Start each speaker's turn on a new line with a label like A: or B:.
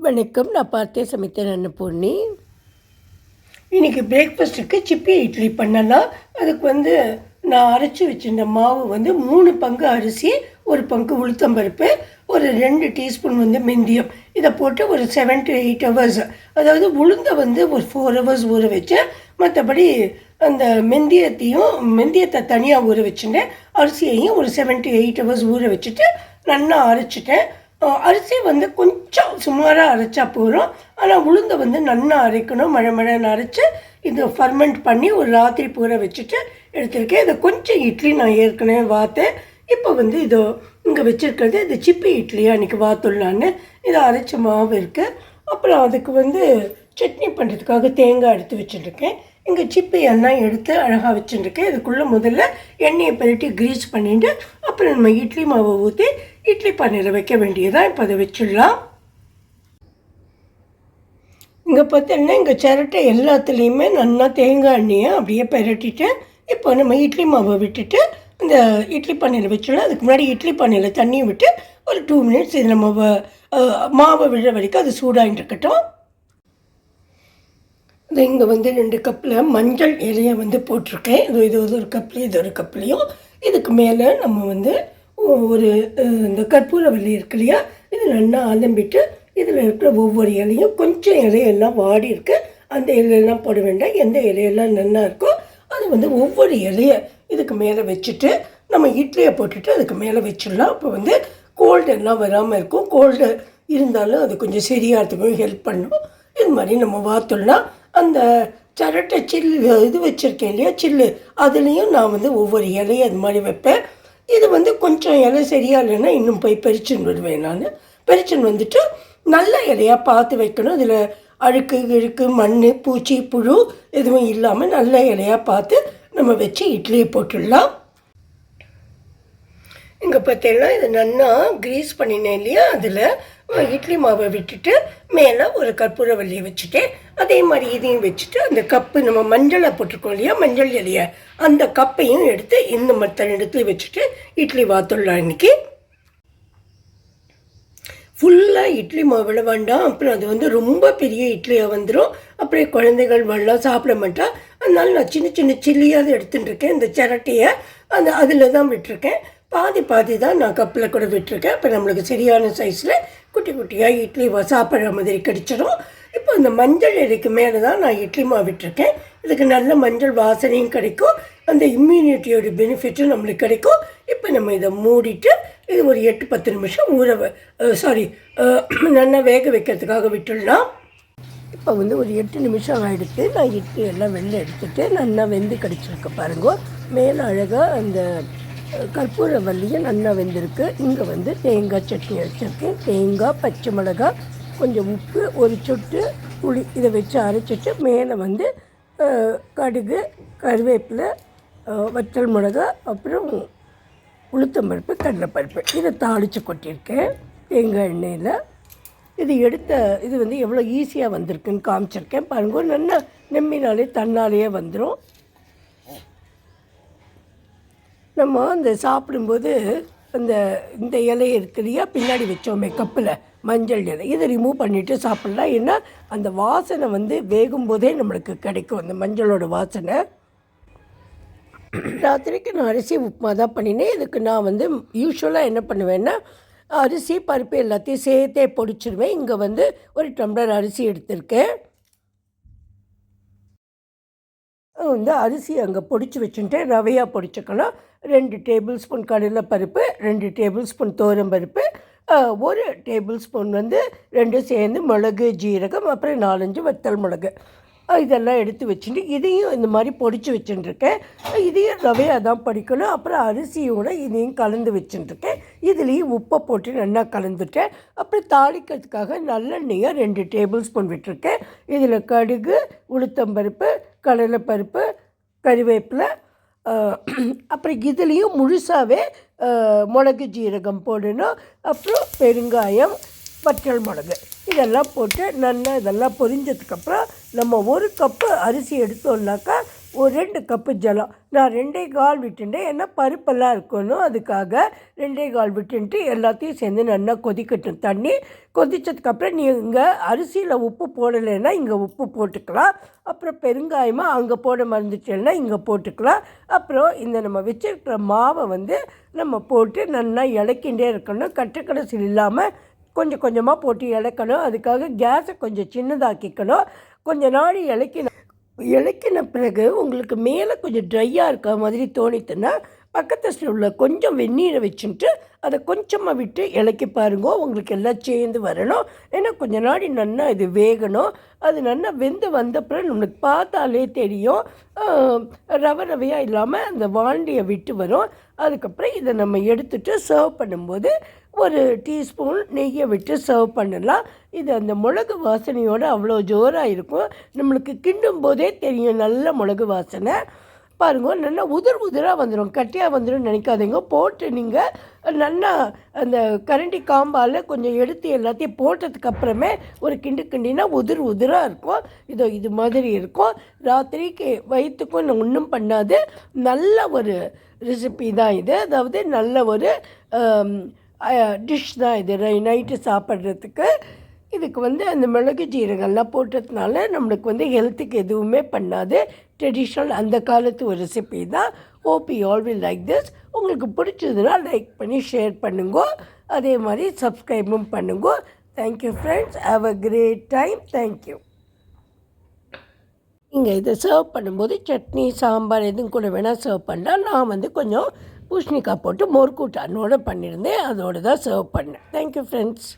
A: வணக்கம். நான் பார்த்தே சமைத்தேன் அன்னபூர்ணி.
B: இன்றைக்கி பிரேக்ஃபாஸ்ட்டுக்கு சிப்பி இட்லி பண்ணலாம். அதுக்கு நான் அரைச்சி வச்சுருந்த மாவு 3 பங்கு அரிசி, 1 பங்கு உளுத்தம்பருப்பு, ஒரு 2 டீஸ்பூன் மெந்தியம், இதை போட்டு ஒரு 7 to 8 ஹவர்ஸ், அதாவது உளுந்தை ஒரு 4 ஹவர்ஸ் ஊற வச்சேன். மற்றபடி அந்த மெந்தியத்தை தனியாக ஊற வச்சுட்டேன். அரிசியையும் ஒரு 7 to 8 ஹவர்ஸ் ஊற வச்சுட்டு நல்லா அரைச்சிட்டேன். அரிசி கொஞ்சம் சுமாராக அரைச்சா போகிறோம். ஆனால் உளுந்தை நல்லா அரைக்கணும். மழை அரைச்சி இது ஃபர்மெண்ட் பண்ணி ஒரு ராத்திரி பூரா வச்சுட்டு எடுத்திருக்கேன். இதை கொஞ்சம் இட்லி நான் ஏற்கனவே வாத்தேன். இப்போ இதோ இங்கே வச்சுருக்கிறது இது சிப்பி இட்லியாக அன்றைக்கி வாத்துடலான்னு இதை அரைச்ச மாவு இருக்குது. அப்புறம் அதுக்கு சட்னி பண்ணுறதுக்காக தேங்காய் எடுத்து வச்சுருக்கேன். இங்கே சிப்பி எல்லாம் எடுத்து அழகாக வச்சுருக்கேன். இதுக்குள்ளே முதல்ல எண்ணெயை பரட்டி க்ரீஸ் பண்ணிவிட்டு அப்புறம் நம்ம இட்லி மாவை ஊற்றி இட்லி பானையில் வைக்க வேண்டியதான். இப்போ அதை வச்சிடலாம். இங்கே பார்த்தீங்கன்னா இங்கே சிரட்டை எல்லாத்துலேயுமே நல்லா தேங்காய் எண்ணெயை அப்படியே பரட்டிட்டு இப்போ நம்ம இட்லி மாவை விட்டுட்டு இந்த இட்லி பானையில் வச்சிடலாம். அதுக்கு முன்னாடி இட்லி பானையில் தண்ணியை விட்டு ஒரு 2 மினிட்ஸ் இது நம்ம மாவை விடுற வரைக்கும் அது சூடாகிட்டு இருக்கட்டும். இது இங்கே 2 கப்பில் மஞ்சள் இலையை போட்டிருக்கேன். இது ஒரு கப்லேயும் இது ஒரு கப்லேயும். இதுக்கு மேலே நம்ம ஒரு இந்த கற்பூரவல்லி இருக்கு இல்லையா, இது நல்லா அலம்பிட்டு இதில் இருக்கிற ஒவ்வொரு இலையும் கொஞ்சம் இலையெல்லாம் வாடி இருக்கு, அந்த இலையெல்லாம் போட வேண்டாம். எந்த இலையெல்லாம் நல்லா இருக்கோ அது ஒவ்வொரு இலையை இதுக்கு மேலே வச்சுட்டு நம்ம இட்லியை போட்டுட்டு அதுக்கு மேலே வச்சிடலாம். அப்போ கோல்டு எல்லாம் வராமல் இருக்கும். கோல்டு இருந்தாலும் அது கொஞ்சம் சரியாகிறதுக்கும் ஹெல்ப் பண்ணும். இது மாதிரி நம்ம வாத்துடலாம். அந்த சரட்டை சில்லு இது வச்சுருக்கேன் இல்லையா, சில்லு, அதுலேயும் நான் ஒவ்வொரு இலையை அது மாதிரி வைப்பேன். இது கொஞ்சம் இலை சரியாக இல்லைன்னா இன்னும் போய் பறிச்சுன்னு விடுவேன். நான் பறிச்சுன்னு வந்துட்டு நல்ல இலையாக பார்த்து வைக்கணும். இதில் அழுக்கு மண் பூச்சி புழு எதுவும் இல்லாமல் நல்ல இலையாக பார்த்து நம்ம வச்சு இட்லியை போட்டுடலாம். இங்கே பார்த்தீங்கன்னா இது நல்லா க்ரீஸ் பண்ணினேன் இல்லையா, அதில் இட்லி மாவை விட்டுட்டு மேலே ஒரு கற்பூரவல்லியை வச்சுட்டேன். அதே மாதிரி இதையும் வச்சுட்டு அந்த கப்பு நம்ம மஞ்சளை போட்டிருக்கோம் இல்லையா, மஞ்சள் இலையை, அந்த கப்பையும் எடுத்து இந்த மற்ற இடத்துல வச்சுட்டு இட்லி வாத்துடலாம். இன்றைக்கி ஃபுல்லாக இட்லி மாவில் வேண்டாம், அப்புறம் அது ரொம்ப பெரிய இட்லியாக வந்துடும். அப்புறம் குழந்தைகள் வெள்ளம் சாப்பிட மாட்டா. அதனால நான் சின்ன சின்ன சில்லியாக எடுத்துகிட்டு இருக்கேன். இந்த சிரட்டையை அதில் தான் விட்டுருக்கேன். பாதி தான் நான் கப்பில் கூட விட்டுருக்கேன். இப்போ நம்மளுக்கு சரியான சைஸில் குட்டி குட்டியாக இட்லி சாப்பிட்ற மாதிரி கிடச்சிடும். இப்போ இந்த மஞ்சள் இலைக்கு மேலே தான் நான் இட்லி மாவு விட்டுருக்கேன். இதுக்கு நல்ல மஞ்சள் வாசனையும் கிடைக்கும், அந்த இம்யூனிட்டியோட பெனிஃபிட்டும் நம்மளுக்கு கிடைக்கும். இப்போ நம்ம இதை மூடிட்டு இது ஒரு 8-10 நிமிஷம் நல்லா வேக வைக்கிறதுக்காக விட்டுடலாம். இப்போ ஒரு 8 நிமிஷம் ஆகிடுத்து. நான் இட்லி எல்லாம் வெளில எடுத்துகிட்டு நல்லா வெந்து கிடச்சிருக்கு பாருங்க. மேலே அழகாக அந்த கற்பூரவல்லியும் நல்லா வெந்திருக்கு. இங்கே தேங்காய் சட்னி வச்சுருக்கேன். தேங்காய், பச்சை மிளகாய், கொஞ்சம் உப்பு, ஒரு சொட்டு புளி, இதை வச்சு அரைச்சிட்டு மேலே கடுகு, கருவேப்பிலை, வற்றல் மிளகாய், அப்புறம் உளுத்தம்பருப்பு, கடலைப்பருப்பு, இதை தாளித்து கொட்டியிருக்கேன் தேங்காய் எண்ணெயில். இது எவ்வளோ ஈஸியாக வந்திருக்குன்னு காமிச்சிருக்கேன் பாருங்க. நல்லா நெம்மினாலே தன்னாலேயே வந்துடும். நம்ம அந்த சாப்பிடும்போது இந்த இலை இருக்கு இல்லையா, பின்னாடி வச்சோமே கப்பில் மஞ்சள் இலை, இதை ரிமூவ் பண்ணிவிட்டு சாப்பிட்லாம். ஏன்னா அந்த வாசனை வேகும் போதே நம்மளுக்கு கிடைக்கும், அந்த மஞ்சளோட வாசனை. ராத்திரிக்கு நான் அரிசி உப்புமா தான் பண்ணினேன். இதுக்கு நான் யூஸ்வலாக என்ன பண்ணுவேன்னா அரிசி பருப்பு எல்லாத்தையும் சேர்த்தே பொடிச்சிடுவேன். இங்கே ஒரு டம்ளர் அரிசி எடுத்திருக்கேன். அரிசி அங்கே பொடிச்சு வச்சுட்டு ரவையாக பொடிச்சுக்கலாம். 2 டேபிள் ஸ்பூன் கடலைப்பருப்பு, 2 டேபிள் ஸ்பூன் துவரம்பருப்பு, 1 டேபிள் ஸ்பூன் 2 சேர்ந்து மிளகு, ஜீரகம், அப்புறம் 4-5 வத்தல் மிளகு, இதெல்லாம் எடுத்து வச்சுட்டு இதையும் இந்த மாதிரி பொடிச்சு வச்சுட்டுருக்கேன். இதையும் ரவையாக தான் படிக்கணும். அப்புறம் அரிசியோட இதையும் கலந்து வச்சுட்டுருக்கேன். இதுலேயும் உப்பை போட்டு நல்லா கலந்துட்டேன். அப்புறம் தாளிக்கிறதுக்காக நல்லெண்ணெயை 2 டேபிள் ஸ்பூன் விட்டுருக்கேன். இதில் கடுகு, உளுத்தம்பருப்பு, கடலைப்பருப்பு, கறிவேப்பிலை, அப்புறம் இதுலேயும் முழுசாகவே மிளகு, ஜீரகம் போடணும். அப்புறம் பெருங்காயம், வற்றல் மிளகு இதெல்லாம் போட்டு நல்லா இதெல்லாம் பொரிஞ்சதுக்கப்புறம் நம்ம 1 கப்பு அரிசி எடுத்தோம்னாக்கா ஒரு 2 கப்பு ஜலம். நான் 2.25 விட்டுட்டேன், ஏன்னா பருப்பெல்லாம் இருக்கணும், அதுக்காக 2.25 விட்டுன்ட்டு எல்லாத்தையும் சேர்ந்து நல்லா கொதிக்கட்டும். தண்ணி கொதித்ததுக்கப்புறம் நீங்கள் அரிசியில் உப்பு போடலைன்னா இங்கே உப்பு போட்டுக்கலாம். அப்புறம் பெருங்காயமாக அங்கே போட மறந்துட்டேன்னா இங்கே போட்டுக்கலாம். அப்புறம் இந்த நம்ம வச்சுருக்கிற மாவை வந்து நம்ம போட்டு நல்லா இலக்கிண்டே இருக்கணும். கட்டுக்கடைசில் இல்லாமல் கொஞ்சம் கொஞ்சமாக போட்டு இலக்கணும். அதுக்காக கேஸை கொஞ்சம் சின்னதாக்கிக்கணும். கொஞ்சம் நாள் இலக்கின பிறகு உங்களுக்கு மேலே கொஞ்சம் ட்ரையாக இருக்க மாதிரி தோணித்துன்னா பக்கத்தில் உள்ள கொஞ்சம் வெந்நீரை வச்சுட்டு அதை கொஞ்சமாக விட்டு இலக்கி பாருங்க, உங்களுக்கு எல்லாம் சேர்ந்து வரணும். ஏன்னா கொஞ்சம் நாடி நல்லா இது வேகணும். அது நல்லா வெந்து வந்தப்புறம் நம்மளுக்கு பார்த்தாலே தெரியும், ரவை ரவையாக இல்லாமல் அந்த வாண்டியை விட்டு வரும். அதுக்கப்புறம் இதை நம்ம எடுத்துகிட்டு சர்வ் பண்ணும்போது ஒரு டீஸ்பூன் நெய்யை விட்டு சர்வ் பண்ணலாம். இது அந்த மிளகு வாசனையோடு அவ்வளோ ஜோராக இருக்கும். நம்மளுக்கு கிண்டும் போதே தெரியும் நல்ல மிளகு வாசனை. பாருங்க, நல்லா உதிராக வந்துடும், கட்டியாக வந்துடும் நினைக்காதீங்க. போட்டு நீங்கள் நல்லா அந்த கரண்டி காம்பால் கொஞ்சம் எடுத்து எல்லாத்தையும் போட்டதுக்கப்புறமே ஒரு கிண்டினா உதிராக இருக்கும். இது மாதிரி இருக்கும். ராத்திரிக்கு வயிற்றுக்கும் ஒன்றும் பண்ணாது. நல்ல ஒரு ரெசிபி தான் இது. அதாவது நல்ல ஒரு டிஷ் தான் இது நைட்டு சாப்பிட்றதுக்கு. இதுக்கு வந்து அந்த மிளகு ஜீரகம்லாம் போட்டதுனால நம்மளுக்கு வந்து ஹெல்த்துக்கு எதுவுமே பண்ணாது. ட்ரெடிஷ்னல் அந்த காலத்து ஒரு ரெசிபி தான். Hope you all will like this. உங்களுக்கு பிடிச்சதுன்னா லைக் பண்ணி ஷேர் பண்ணுங்க. அதே மாதிரி சப்ஸ்கிரைபும் பண்ணுங்க. Thank you friends, have a great time. Thank you. நீங்கள் இதை சர்வ் பண்ணும்போது சட்னி சாம்பார் எதுவும் கூட வேணால் சர்வ் பண்ணலாம். நான் வந்து கொஞ்சம் பூசணிக்காய் போட்டு மோர்க்கூட்டானோடு பண்ணியிருந்தேன், அதோடு தான் சர்வ் பண்ணேன். Thank you friends.